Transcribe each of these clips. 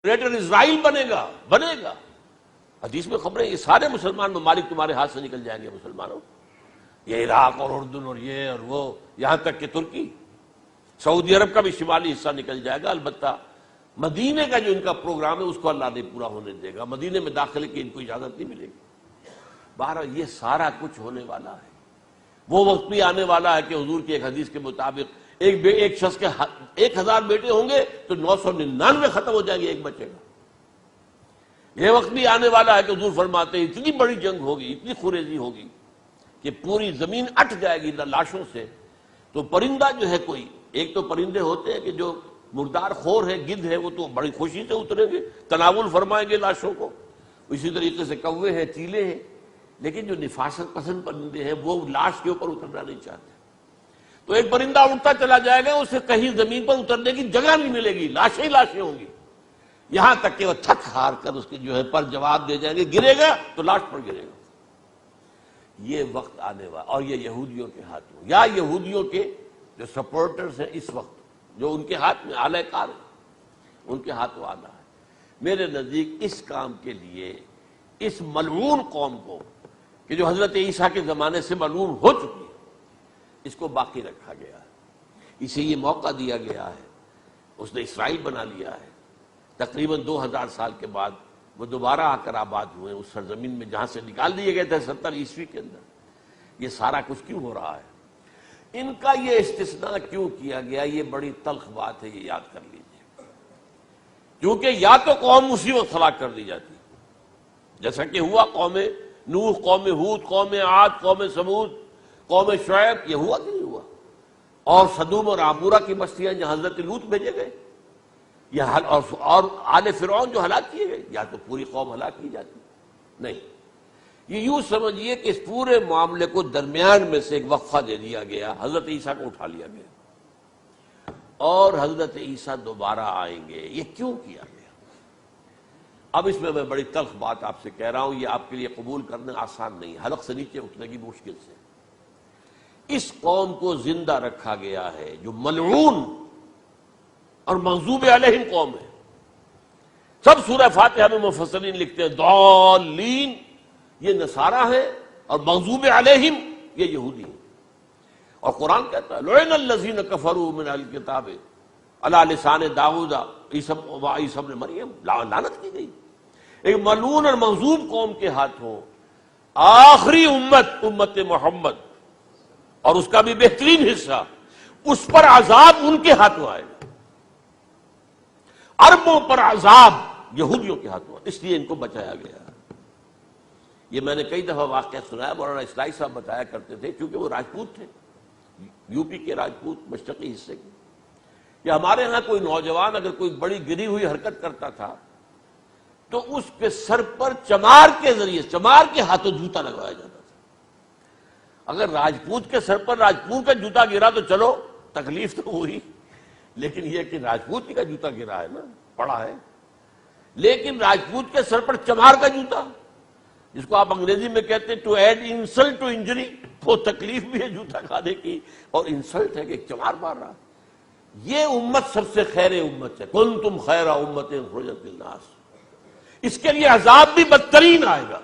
Greater اسرائیل بنے گا۔ حدیث میں خبریں یہ سارے مسلمان ممالک تمہارے ہاتھ سے نکل جائیں گے مسلمانوں، یہ عراق اور اردن اور یہ اور وہ، یہاں تک کہ ترکی، سعودی عرب کا بھی شمالی حصہ نکل جائے گا۔ البتہ مدینے کا جو ان کا پروگرام ہے اس کو اللہ نہیں پورا ہونے دے گا، مدینے میں داخلے کی ان کو اجازت نہیں ملے گی۔ بہرحال یہ سارا کچھ ہونے والا ہے۔ وہ وقت بھی آنے والا ہے کہ حضور کی ایک حدیث کے مطابق ایک شخص کے 1000 بیٹے ہوں گے تو 999 ختم ہو جائیں گے، ایک بچے گا۔ یہ وقت بھی آنے والا ہے کہ حضور فرماتے ہیں اتنی بڑی جنگ ہوگی، اتنی خوریزی ہوگی کہ پوری زمین اٹ جائے گی لاشوں سے۔ تو پرندہ جو ہے کوئی، ایک تو پرندے ہوتے ہیں کہ جو مردار خور ہے، گدھ ہے، وہ تو بڑی خوشی سے اتریں گے، تناول فرمائیں گے لاشوں کو۔ اسی طریقے سے کوے ہیں، چیلے ہیں، لیکن جو نفاست پسند پرندے ہیں وہ لاش کے اوپر اترنا نہیں چاہتے۔ تو ایک پرندہ اڑتا چلا جائے گا، اسے کہیں زمین پر اترنے کی جگہ نہیں ملے گی، لاشیں ہی لاشیں ہوں گی، یہاں تک کہ وہ تھک ہار کر اس کے جو ہے پر جواب دے جائیں گے، گرے گا تو لاش پر گرے گا۔ یہ وقت آنے والا، اور یہ یہودیوں کے ہاتھوں، یا یہودیوں کے جو سپورٹرز ہیں اس وقت، جو ان کے ہاتھ میں آلہ کار ہے، ان کے ہاتھوں آنا ہے۔ میرے نزدیک اس کام کے لیے اس ملعون قوم کو، کہ جو حضرت عیسیٰ کے زمانے سے ملعون ہو چکی ہے، اس کو باقی رکھا گیا ہے، اسے یہ موقع دیا گیا ہے۔ اس نے اسرائیل بنا لیا ہے، تقریباً 2000 سال کے بعد وہ دوبارہ آ کر آباد ہوئے اس سرزمین میں جہاں سے نکال دیے گئے تھے 70 عیسوی کے اندر۔ یہ سارا کچھ کیوں ہو رہا ہے؟ ان کا یہ استثناء کیوں کیا گیا؟ یہ بڑی تلخ بات ہے، یہ یاد کر لیجیے۔ کیونکہ یا تو قوم اسی وقت ہلاک کر دی جاتی، جیسا کہ ہوا قوم نوح، قوم ہود، قوم عاد، قوم ثمود، قوم شعیب، یہ ہوا کہ نہیں ہوا؟ اور سدوم اور عمورہ کی بستیاں جہاں حضرت لوط بھیجے گئے، اور آل فرعون جو ہلاک کیے گئے، یا تو پوری قوم ہلاک کی جاتی؟ نہیں، یہ یوں سمجھیے کہ اس پورے معاملے کو درمیان میں سے ایک وقفہ دے دیا گیا، حضرت عیسیٰ کو اٹھا لیا گیا، اور حضرت عیسیٰ دوبارہ آئیں گے۔ یہ کیوں کیا گیا؟ اب اس میں بڑی تلخ بات آپ سے کہہ رہا ہوں، یہ آپ کے لیے قبول کرنا آسان نہیں، حلق سے نیچے اٹھنے کی مشکل سے۔ اس قوم کو زندہ رکھا گیا ہے جو ملعون اور مغضوب علیہم قوم ہے۔ سب سورہ فاتحہ میں مفسرین لکھتے ہیں ضالین، یہ نصارہ ہیں، اور مغضوب علیہم یہ یہودی ہیں۔ اور قرآن کہتا ہے لعن الذین کفروا من اہل الکتاب علی لسان داؤد وعیسی ابن مریم، لعنت کی گئی ایک ملعون اور مغضوب قوم کے ہاتھوں آخری امت محمد، اور اس کا بھی بہترین حصہ، اس پر عذاب ان کے ہاتھوں آئے گا۔ عربوں پر عذاب یہودیوں کے ہاتھوں، اس لیے ان کو بچایا گیا۔ یہ میں نے کئی دفعہ واقعہ سنایا، مولانا اصلاحی صاحب بتایا کرتے تھے، کیونکہ وہ راجپوت تھے، یو پی کے راجپوت، مشرقی حصے کے، کہ ہمارے ہاں کوئی نوجوان اگر کوئی بڑی گری ہوئی حرکت کرتا تھا تو اس کے سر پر چمار کے ذریعے، چمار کے ہاتھوں جوتا لگوایا جاتا تھا۔ اگر راجپوت کے سر پر راجپوت کا جوتا گرا تو چلو تکلیف تو ہوئی، لیکن یہ کہ راجپوت کا جوتا گرا ہے نا، پڑا ہے، لیکن راجپوت کے سر پر چمار کا جوتا، جس کو آپ انگریزی میں کہتے ہیں to add insult to injury, وہ تکلیف بھی ہے جوتا کھانے کی، اور انسلٹ ہے کہ ایک چمار مار رہا۔ یہ امت سب سے خیر امت ہے، کنتم خیر امت اخرجت للناس۔ اس کے لیے عذاب بھی بدترین آئے گا،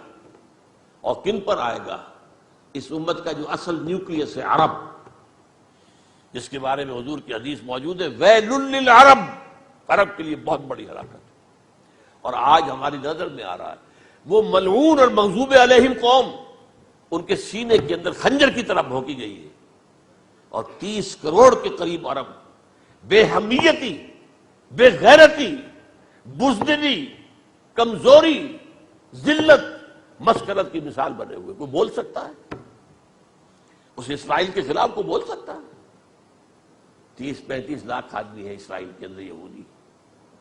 اور کن پر آئے گا؟ اس امت کا جو اصل نیوکلیس ہے عرب، جس کے بارے میں حضور کی حدیث موجود ہے ویل للعرب، عرب کے لیے بہت بڑی ہلاکت۔ اور آج ہماری نظر میں آ رہا ہے وہ ملعون اور مغضوب علیہم قوم، ان کے سینے کے اندر خنجر کی طرح بھونکی گئی ہے، اور 30 کروڑ کے قریب عرب بے حمیتی، بے غیرتی، بزدلی، کمزوری، ذلت، مسکنت کی مثال بنے ہوئے۔ کوئی بول سکتا ہے اس اسرائیل کے خلاف؟ کو بول سکتا ہے؟ 30-35 لاکھ آدمی ہے اسرائیل کے اندر یہودی،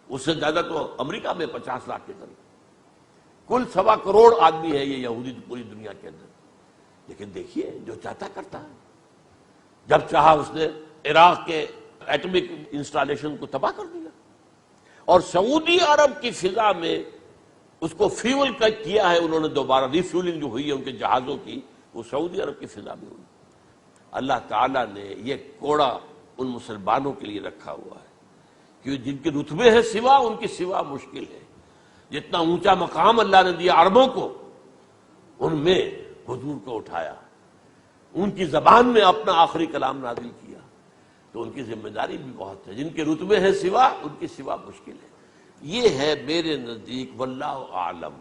اس سے زیادہ تو امریکہ میں 50 لاکھ کے قریب، کل 1.25 کروڑ آدمی ہے یہ یہودی پوری دنیا کے اندر۔ لیکن دیکھیے جو چاہتا کرتا ہے، جب چاہا اس نے عراق کے ایٹمک انسٹالیشن کو تباہ کر دیا، اور سعودی عرب کی فضا میں اس کو فیول کیا ہے انہوں نے، دوبارہ ری فیولنگ جو ہوئی ہے ان کے جہازوں کی، وہ سعودی عرب کی فضا میں ہوئی۔ اللہ تعالیٰ نے یہ کوڑا ان مسلمانوں کے لیے رکھا ہوا ہے کہ جن کے رتبے ہیں سوا، ان کی سوا مشکل ہے۔ جتنا اونچا مقام اللہ نے دیا عربوں کو، ان میں حضور کو اٹھایا، ان کی زبان میں اپنا آخری کلام نازل کیا، تو ان کی ذمہ داری بھی بہت ہے۔ جن کے رتبے ہیں سوا، ان کی سوا مشکل ہے۔ یہ ہے میرے نزدیک واللہ اعلم